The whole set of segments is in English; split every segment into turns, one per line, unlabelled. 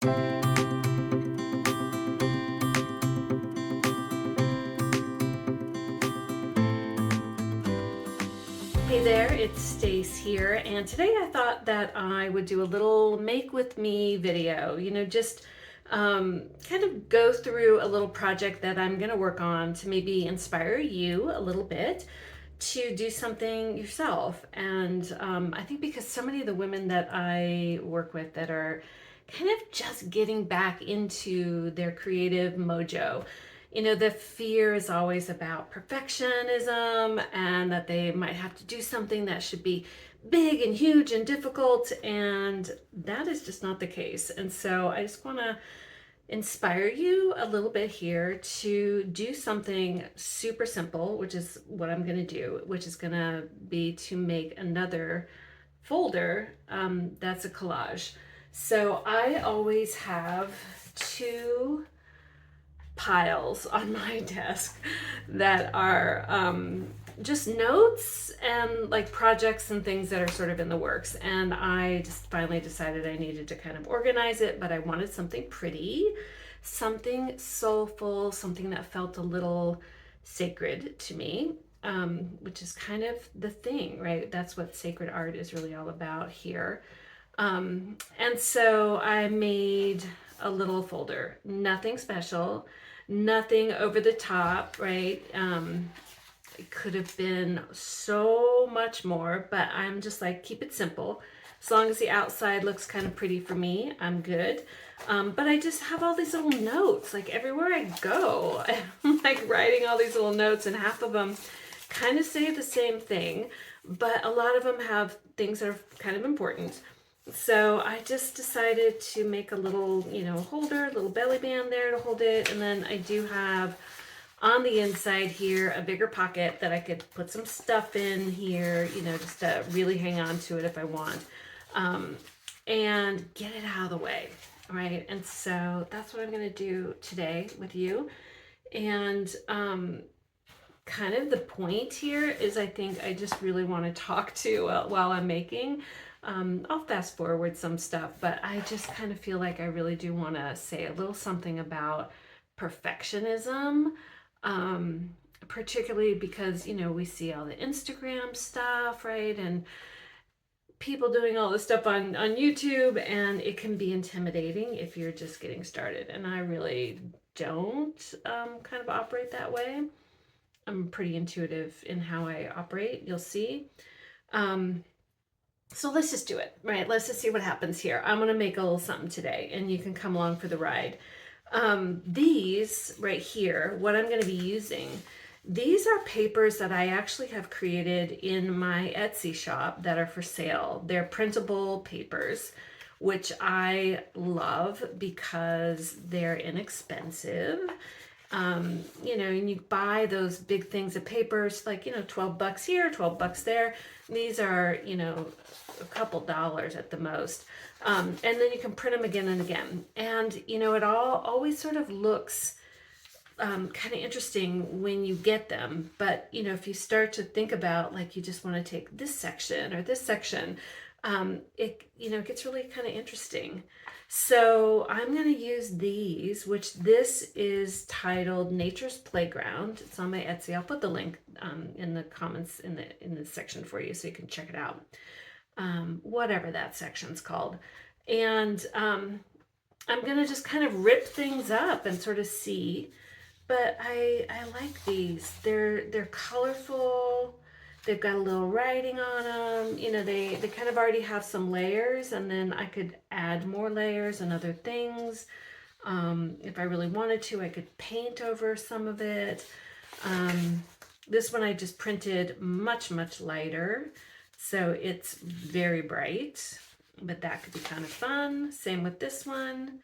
Hey there, it's Stace here, and today I thought that I would do a little make with me video, just kind of go through a little project that I'm going to work on to maybe inspire you a little bit to do something yourself. And I think because so many of the women that I work with that are kind of just getting back into their creative mojo, the fear is always about perfectionism and that they might have to do something that should be big and huge and difficult, and that is just not the case. And so I just want to inspire you a little bit here to do something super simple, which is what I'm going to do, which is going to be to make another folder that's a collage. So I always have two piles on my desk that are just notes and like projects and things that are sort of in the works. And I just finally decided I needed to kind of organize it, but I wanted something pretty, something soulful, something that felt a little sacred to me, which is kind of the thing, right? That's what sacred art is really all about here. And so I made a little folder, nothing special, nothing over the top, right? It could have been so much more, but I'm just like, keep it simple. As long as the outside looks kind of pretty for me, I'm good. But I just have all these little notes, like everywhere I go, I'm like writing all these little notes, and half of them kind of say the same thing, but a lot of them have things that are kind of important. So I just decided to make a little, holder, little belly band there to hold it. And then I do have on the inside here a bigger pocket that I could put some stuff in here, just to really hang on to it if I want, and get it out of the way. Right. And so that's what I'm going to do today with you. And kind of the point here is I think I just really want to talk to while I'm making. I'll fast forward some stuff, but I just kind of feel like I really do want to say a little something about perfectionism, particularly because, we see all the Instagram stuff, right? And people doing all this stuff on YouTube, and it can be intimidating if you're just getting started. And I really don't kind of operate that way. I'm pretty intuitive in how I operate, you'll see. So let's just do it, right? Let's just see what happens here. I'm going to make a little something today, and you can come along for the ride. These right here, what I'm going to be using, these are papers that I actually have created in my Etsy shop that are for sale. They're printable papers, which I love because they're inexpensive. And you buy those big things of papers, like, $12 here, $12 there. These are, a couple dollars at the most. And then you can print them again and again. And, it all always sort of looks kind of interesting when you get them. But, if you start to think about, like, you just want to take this section or this section, it gets really kind of interesting. So I'm going to use these, which this is titled Nature's Playground. It's on my Etsy. I'll put the link in the comments in the section for you so you can check it out. Whatever that section's called. And I'm going to just kind of rip things up and sort of see. But I like these. They're colorful. They've got a little writing on them. They kind of already have some layers, and then I could add more layers and other things. If I really wanted to, I could paint over some of it. This one I just printed much, much lighter, so it's very bright, but that could be kind of fun. Same with this one,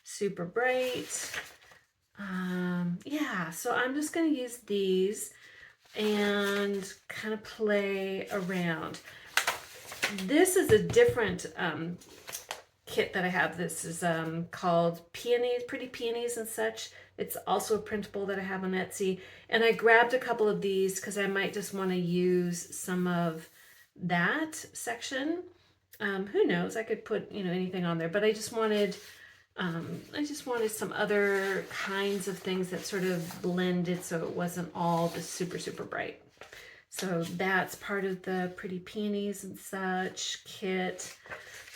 super bright. Yeah, so I'm just going to use these and kind of play around. This is a different kit that I have. This is called Peonies, Pretty Peonies and such. It's also a printable that I have on Etsy. And I grabbed a couple of these because I might just want to use some of that section. Who knows? I could put, anything on there, but I just wanted I just wanted some other kinds of things that sort of blended so it wasn't all the super, super bright. So that's part of the Pretty Peonies and Such kit.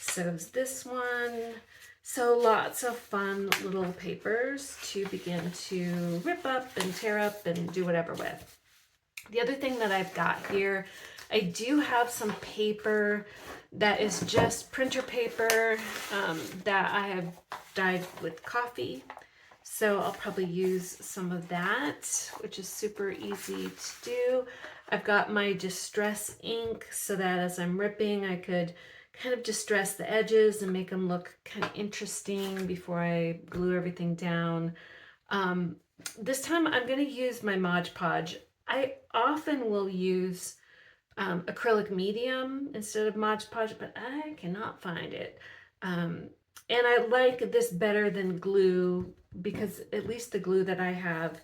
So is this one. So lots of fun little papers to begin to rip up and tear up and do whatever with. The other thing that I've got here, I do have some paper that is just printer paper that I have dyed with coffee. So I'll probably use some of that, which is super easy to do. I've got my distress ink so that as I'm ripping, I could kind of distress the edges and make them look kind of interesting before I glue everything down. This time I'm going to use my Mod Podge. I often will use acrylic medium instead of Mod Podge, but I cannot find it. And I like this better than glue because at least the glue that I have,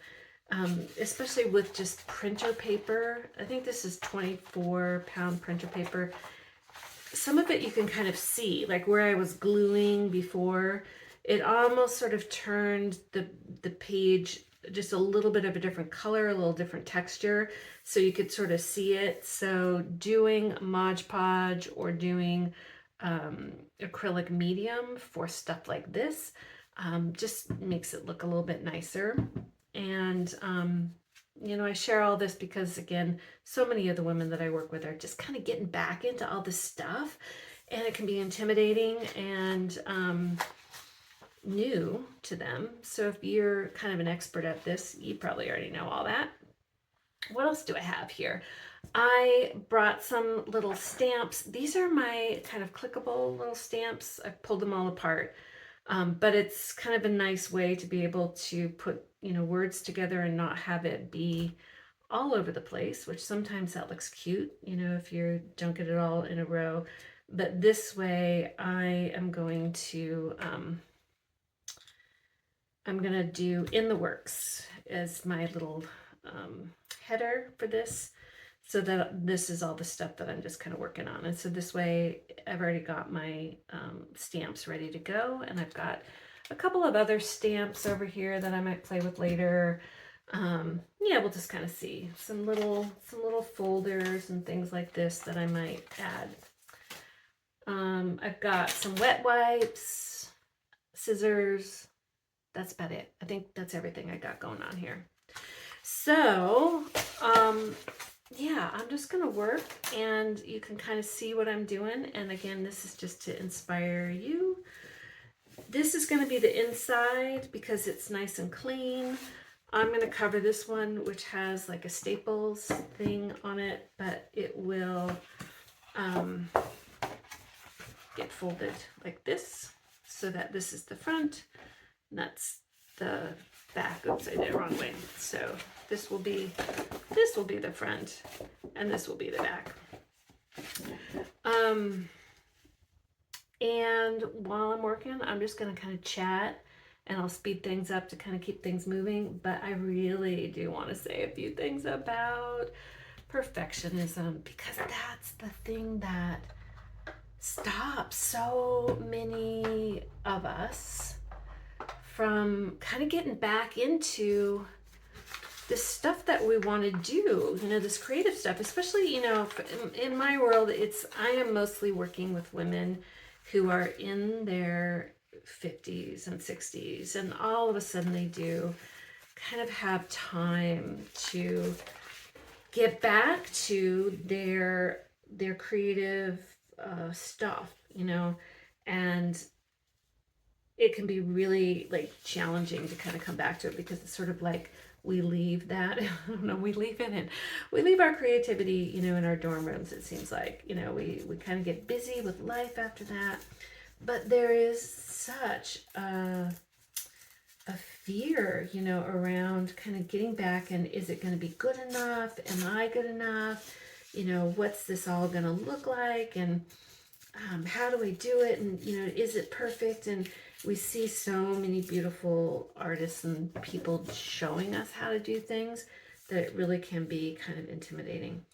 especially with just printer paper, I think this is 24-pound printer paper. Some of it you can kind of see, like where I was gluing before, it almost sort of turned the page just a little bit of a different color, a little different texture, so you could sort of see it. So doing Mod Podge or doing acrylic medium for stuff like this just makes it look a little bit nicer. And you know, I share all this because, again, so many of the women that I work with are just kind of getting back into all this stuff, and it can be intimidating and new to them. So if you're kind of an expert at this, you probably already know all that. What else do I have here? I brought some little stamps. These are my kind of clickable little stamps. I pulled them all apart. But it's kind of a nice way to be able to put, you know, words together and not have it be all over the place, which sometimes that looks cute, you know, if you don't get it all in a row. But this way I am going to do In the Works as my little header for this, so that this is all the stuff that I'm just kind of working on. And so this way I've already got my stamps ready to go, and I've got a couple of other stamps over here that I might play with later. Yeah, we'll just kind of see some little folders and things like this that I might add. I've got some wet wipes, scissors. That's about it. I think that's everything I got going on here. So, yeah, I'm just going to work, and you can kind of see what I'm doing. And again, this is just to inspire you. This is going to be the inside because it's nice and clean. I'm going to cover this one, which has like a Staples thing on it, but it will get folded like this, so that this is the front and that's the back. Oops, I did it wrong way. So this will be the front, and this will be the back. And while I'm working, I'm just going to kind of chat, and I'll speed things up to kind of keep things moving. But I really do want to say a few things about perfectionism, because that's the thing that stops so many of us from kind of getting back into this stuff that we want to do, you know, this creative stuff. Especially, you know, in my world, I am mostly working with women who are in their 50s and 60s, and all of a sudden they do kind of have time to get back to their creative stuff, you know, and it can be really like challenging to kind of come back to it, because it's sort of like we leave that, I don't know, we leave our creativity, you know, in our dorm rooms. It seems like, you know, we kind of get busy with life after that. But there is such a fear, you know, around kind of getting back, and is it going to be good enough? Am I good enough? You know, what's this all going to look like? And how do I do it? And, you know, is it perfect? And we see so many beautiful artists and people showing us how to do things that it really can be kind of intimidating.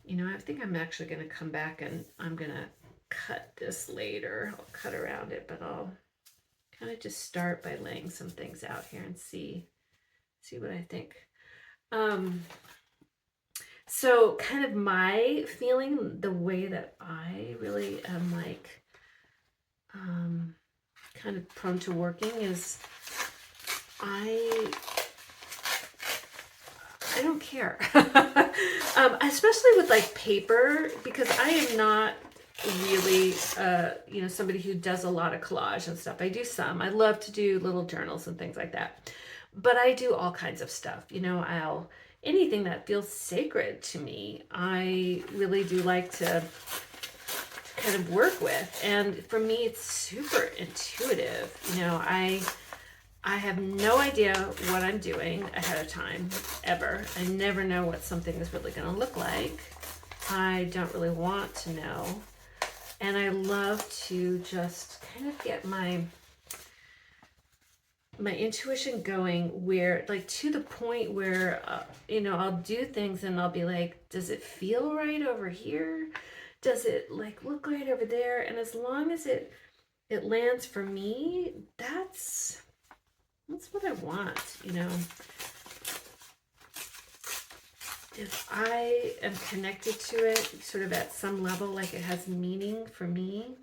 You know, I think I'm actually going to come back and I'm going to cut this later. I'll cut around it, but I'll kind of just start by laying some things out here and see what I think. So kind of my feeling, the way that I really am like kind of prone to working is I don't care. Especially with like paper, because I am not really somebody who does a lot of collage and stuff. I do some. I love to do little journals and things like that. But I do all kinds of stuff. Anything that feels sacred to me, I really do like to kind of work with. And for me, it's super intuitive. I have no idea what I'm doing ahead of time, ever. I never know what something is really going to look like. I don't really want to know. And I love to just kind of get my intuition going, where like to the point where I'll do things and I'll be like, does it feel right over here? Does it like look right over there? And as long as it lands for me, that's what I want. If I am connected to it sort of at some level, like it has meaning for me,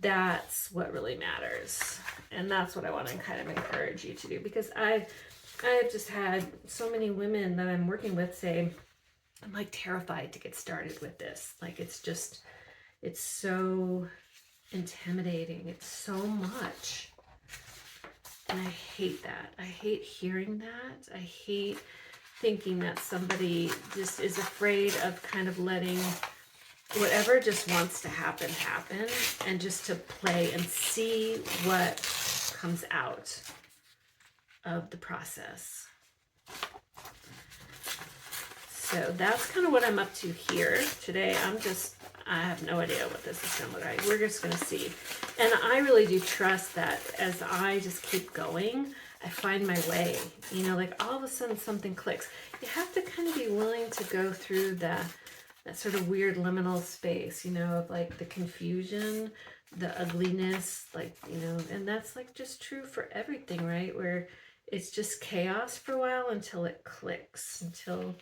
that's what really matters. And that's what I want to kind of encourage you to do, because I have just had so many women that I'm working with say, I'm like terrified to get started with this. Like it's so intimidating. It's so much. And I hate that. I hate hearing that. I hate thinking that somebody just is afraid of kind of letting whatever just wants to happen, and just to play and see what comes out of the process. So that's kind of what I'm up to here today. I have no idea what this is going to look like. We're just going to see. And I really do trust that as I just keep going, I find my way. Like all of a sudden something clicks. You have to kind of be willing to go through that sort of weird liminal space, of like the confusion, the ugliness, and that's like just true for everything, right? Where it's just chaos for a while until it clicks, until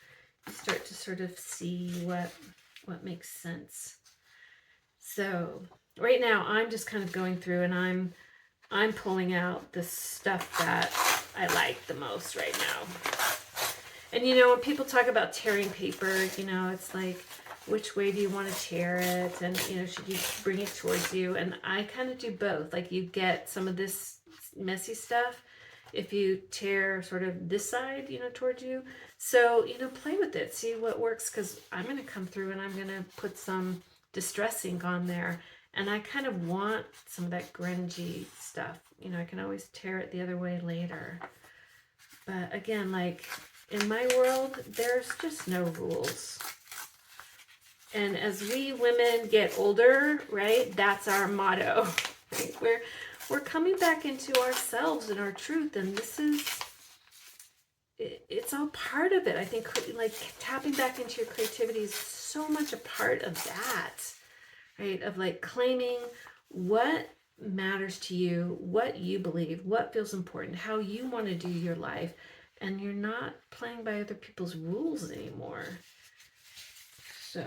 you start to sort of see what makes sense. So right now I'm just kind of going through and I'm pulling out the stuff that I like the most right now. And when people talk about tearing paper, it's like, which way do you want to tear it? And should you bring it towards you? And I kind of do both. Like you get some of this messy stuff if you tear sort of this side, towards you. So, play with it, see what works, because I'm going to come through and I'm going to put some distress ink on there. And I kind of want some of that grungy stuff. I can always tear it the other way later. But again, like in my world, there's just no rules. And as we women get older, right, that's our motto. Right? We're coming back into ourselves and our truth, and it's all part of it. I think like tapping back into your creativity is so much a part of that, right? Of like claiming what matters to you, what you believe, what feels important, how you want to do your life, and you're not playing by other people's rules anymore. So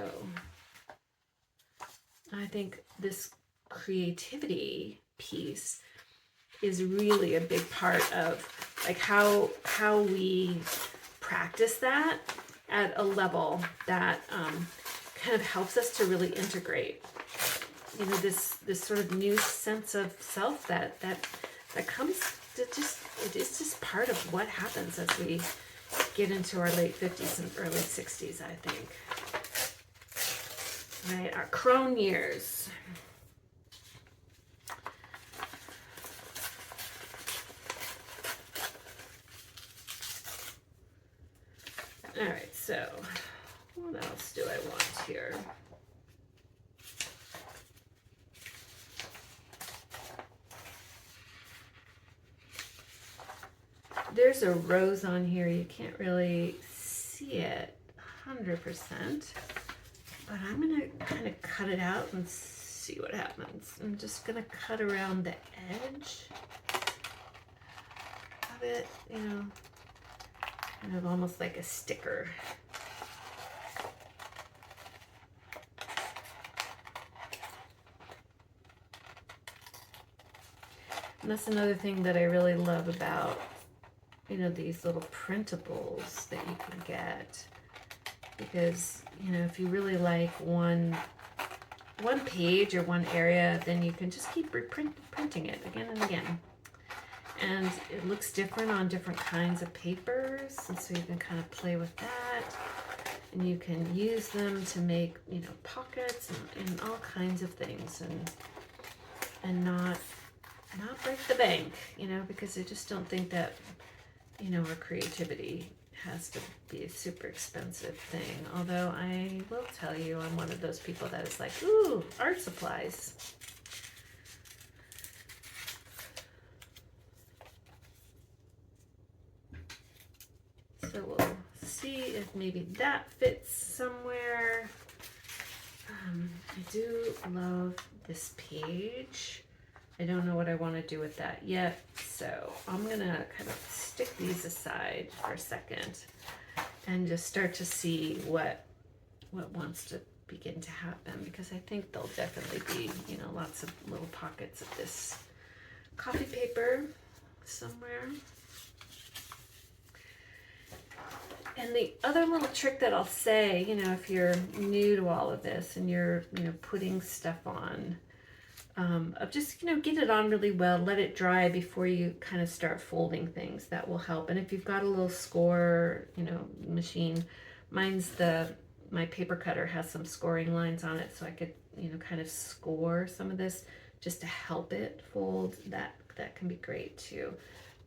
I think this creativity piece is really a big part of like how we practice that at a level that kind of helps us to really integrate this sort of new sense of self that comes to it is just part of what happens as we get into our late 50s and early 60s, I think. Right, our Crone years. All right, so what else do I want here? There's a rose on here. You can't really see it 100%, but I'm gonna kind of cut it out and see what happens. I'm just gonna cut around the edge of it, you know, kind of almost like a sticker. And that's another thing that I really love about, you know, these little printables that you can get, because, you know, if you really like one page or one area, then you can just keep printing it again and again. And it looks different on different kinds of papers, and so you can kind of play with that. And you can use them to make, you know, pockets and all kinds of things, and not break the bank, you know, because I just don't think that, you know, our creativity has to be a super expensive thing. Although I will tell you, I'm one of those people that is like, ooh, art supplies. So we'll see if maybe that fits somewhere. I do love this page. I don't know what I want to do with that yet, so I'm gonna kind of stick these aside for a second and just start to see what wants to begin to happen, because I think there'll definitely be, you know, lots of little pockets of this coffee paper somewhere. And the other little trick that I'll say, you know, if you're new to all of this and you're, you know, putting stuff on, of just, you know, get it on really well, let it dry before you kind of start folding things. That will help. And if you've got a little score, you know, machine, my paper cutter has some scoring lines on it, so I could, you know, kind of score some of this just to help it fold. That can be great too.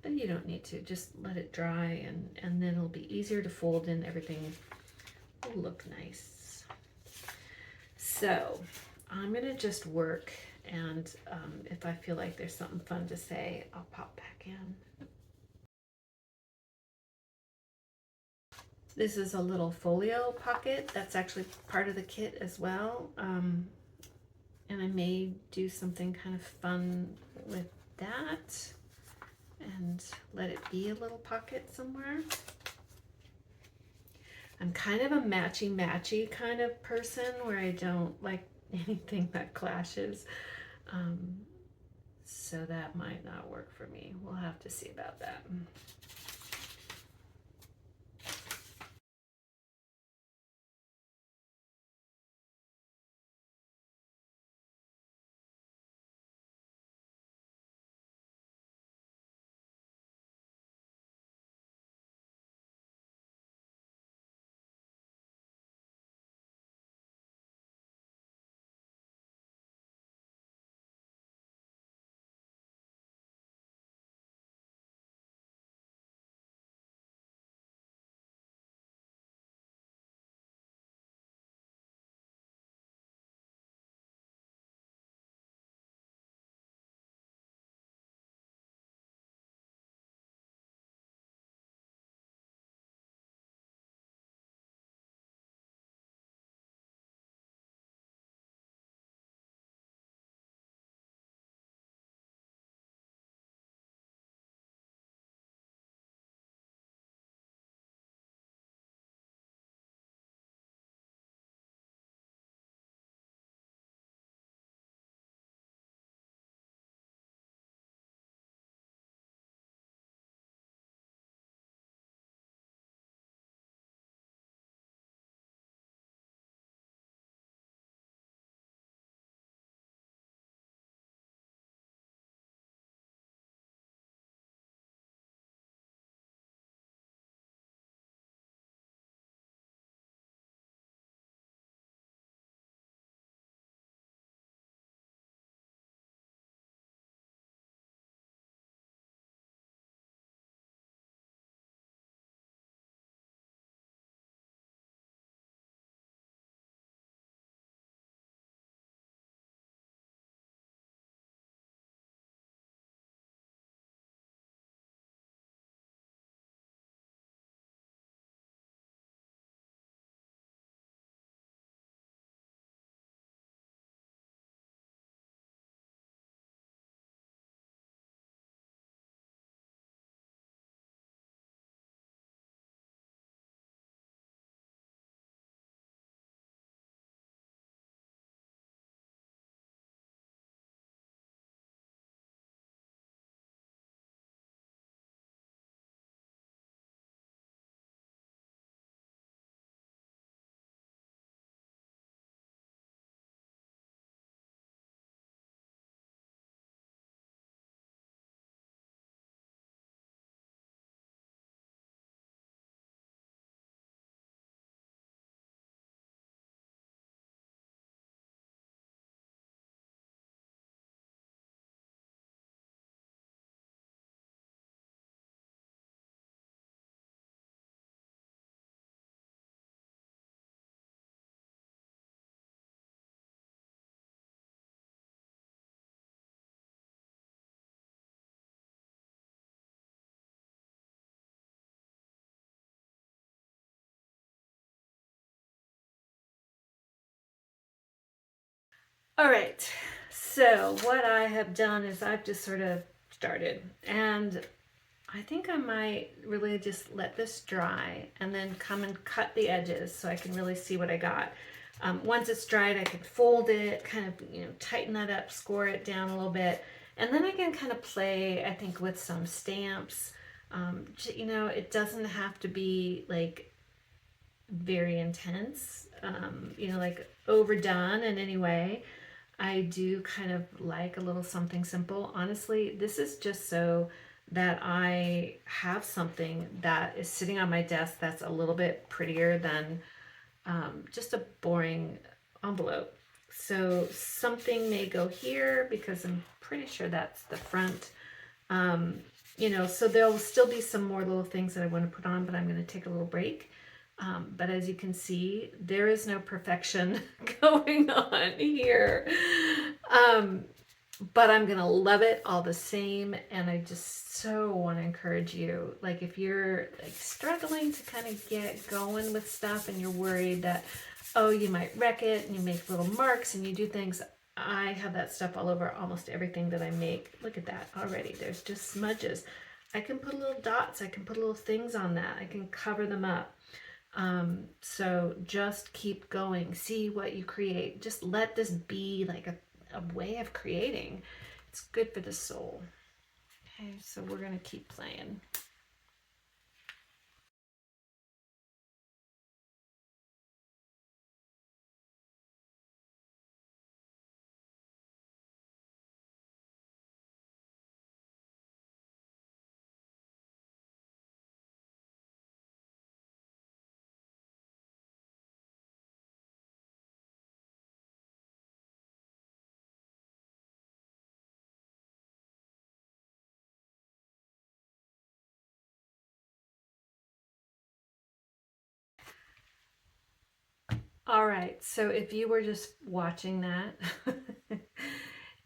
But you don't need to. Just let it dry, and then it'll be easier to fold, and everything will look nice. So I'm gonna just work, and if I feel like there's something fun to say, I'll pop back in. This is a little folio pocket that's actually part of the kit as well. And I may do something kind of fun with that and let it be a little pocket somewhere. I'm kind of a matchy kind of person where I don't like anything that clashes. So that might not work for me. We'll have to see about that. All right, so what I have done is I've just sort of started, and I think I might really just let this dry and then come and cut the edges so I can really see what I got. Once it's dried, I can fold it, kind of, tighten that up, score it down a little bit, and then I can kind of play, I think, with some stamps. It doesn't have to be like very intense, like overdone in any way. I do kind of like a little something simple. Honestly, this is just so that I have something that is sitting on my desk that's a little bit prettier than just a boring envelope. So something may go here because I'm pretty sure that's the front. So there'll still be some more little things that I want to put on, but I'm going to take a little break. But as you can see, there is no perfection going on here. But I'm gonna love it all the same, and I just so want to encourage you, like if you're like struggling to kind of get going with stuff and you're worried that, oh, you might wreck it, and you make little marks and you do things. I have that stuff all over almost everything that I make. Look at that already. There's just smudges. I can put little dots. I can put little things on that. I can cover them up. So just keep going. See what you create. Just let this be like a way of creating. It's good for the soul. Okay, so we're going to keep playing. All right, so if you were just watching that,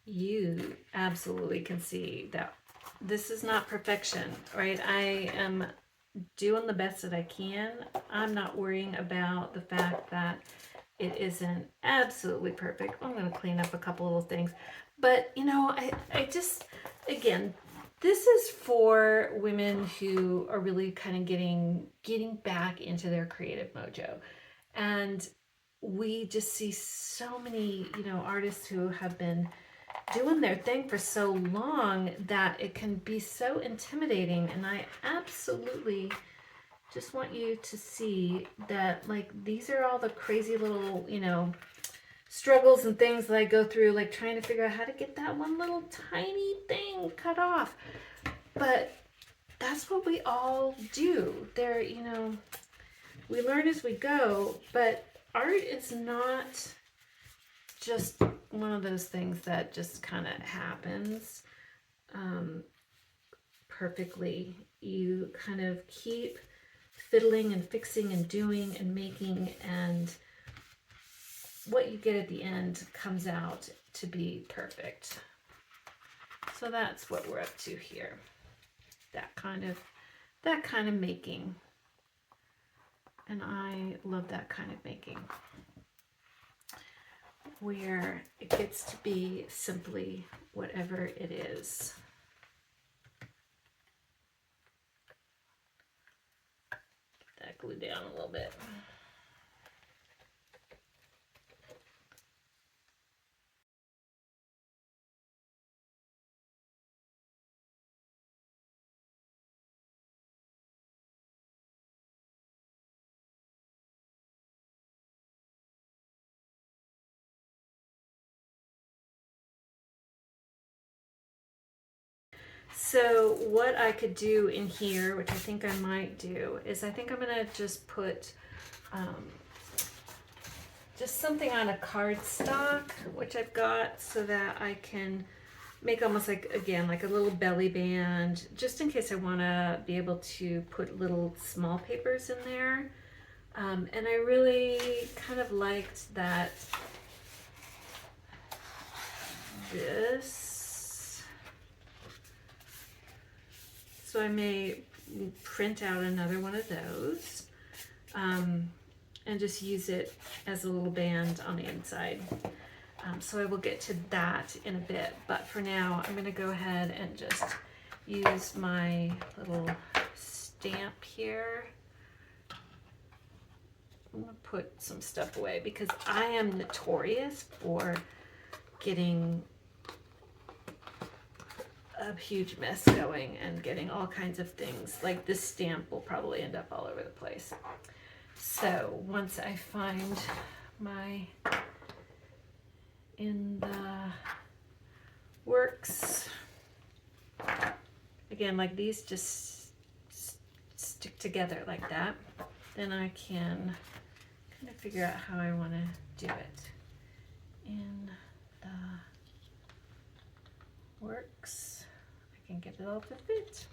you absolutely can see that this is not perfection, right? I am doing the best that I can. I'm not worrying about the fact that it isn't absolutely perfect. I'm going to clean up a couple little things. But, I just, again, this is for women who are really kind of getting back into their creative mojo. And we just see so many, artists who have been doing their thing for so long that it can be so intimidating. And I absolutely just want you to see that, like, these are all the crazy little, struggles and things that I go through, like trying to figure out how to get that one little tiny thing cut off. But that's what we all do. We learn as we go, but art is not just one of those things that just kind of happens perfectly. You kind of keep fiddling and fixing and doing and making, and what you get at the end comes out to be perfect. So that's what we're up to here. That kind of making. And I love that kind of making, where it gets to be simply whatever it is. Get that glue down a little bit. So what I could do in here, which I think I might do, is I think I'm gonna just put just something on a cardstock, which I've got, so that I can make almost like, again, like a little belly band, just in case I want to be able to put little small papers in there. And I really kind of liked that this, so I may print out another one of those and just use it as a little band on the inside. So I will get to that in a bit, but for now I'm going to go ahead and just use my little stamp here. I'm going to put some stuff away because I am notorious for getting a huge mess going and getting all kinds of things. Like this stamp will probably end up all over the place. So once I find my in the works, again, like these just stick together like that, then I can kind of figure out how I want to do it. In the works, I can get it all to fit.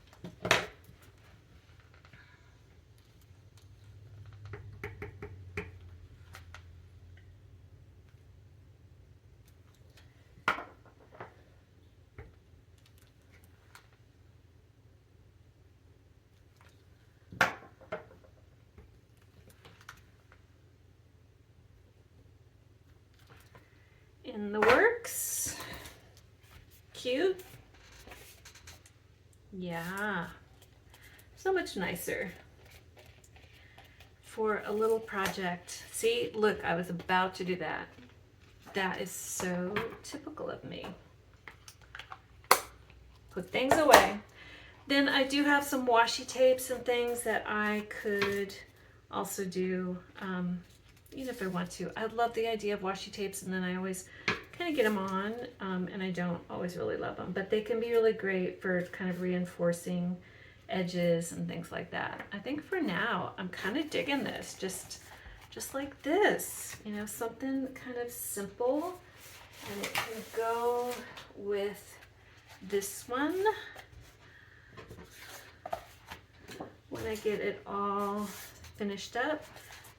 In the works. Cute. Yeah. So much nicer for a little project. See, look, I was about to do that. That is so typical of me. Put things away. Then I do have some washi tapes and things that I could also do, you know, if I want to. I love the idea of washi tapes, and then I always kind of get them on, and I don't always really love them, but they can be really great for kind of reinforcing edges and things like that. I think for now, I'm kind of digging this, just like this, you know, something kind of simple, and it can go with this one when I get it all finished up.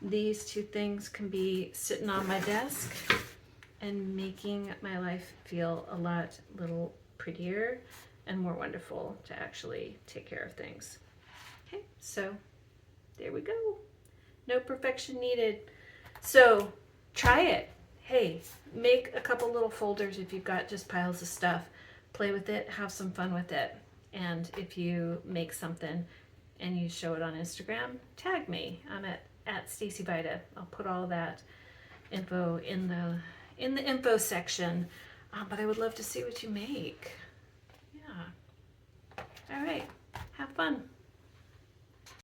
These two things can be sitting on my desk and making my life feel a little prettier and more wonderful to actually take care of things. Okay, so there we go. No perfection needed. So try it. Hey, make a couple little folders if you've got just piles of stuff. Play with it, have some fun with it. And if you make something and you show it on Instagram, tag me. I'm at Stacy Vita. I'll put all that info in the info section. But I would love to see what you make. Yeah. All right. Have fun.